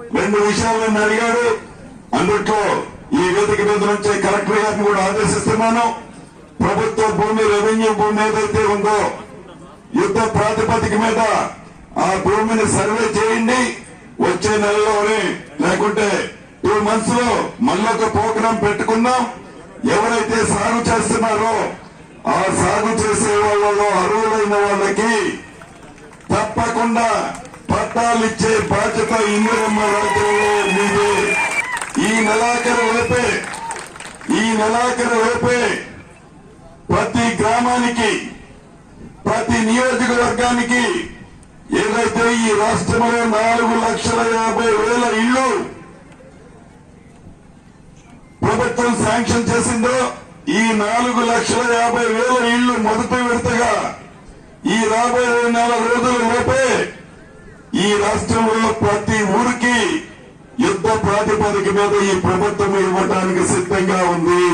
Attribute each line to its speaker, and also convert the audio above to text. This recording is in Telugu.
Speaker 1: రెండు విషయాలను అడిగాడు. అందుట్లో ఈ వేదిక మీద నుంచి కలెక్టర్ గారిని కూడా ఆదేశిస్తున్నాను. ప్రభుత్వ భూమి, రెవెన్యూ భూమి ఏదైతే ఉందో యుద్ధ ప్రాతిపదిక మీద ఆ భూమిని సర్వే చేయండి. వచ్చే నెలలోనే లేకుంటే 2 months లో మళ్ళొక ప్రోగ్రాం పెట్టుకుందాం. ఎవరైతే సాగు చేస్తున్నారో ఆ సాగు చేసే వాళ్ళలో అర్హులైన వాళ్ళకి తప్పకుండా పట్టాలిచ్చే బాధ్యత ఇందిరమ్మ రాజ్యంలో మీదే. ఈ నెలాఖరు లోపే ప్రతి గ్రామానికి, ప్రతి నియోజకవర్గానికి ఏదైతే ఈ రాష్ట్రంలో 4,50,000 ఇళ్లు ప్రభుత్వం శాంక్షన్ చేసిందో ఈ 4,50,000 ఇళ్లు మొదటి విడతగా ఈ రాబోయే 4 రోజుల లోపే ఈ రాష్ట్రంలో ప్రతి ఊరికి యుద్ధ ప్రాతిపదిక మీద ఈ ప్రభుత్వం ఇవ్వడానికి సిద్ధంగా ఉంది.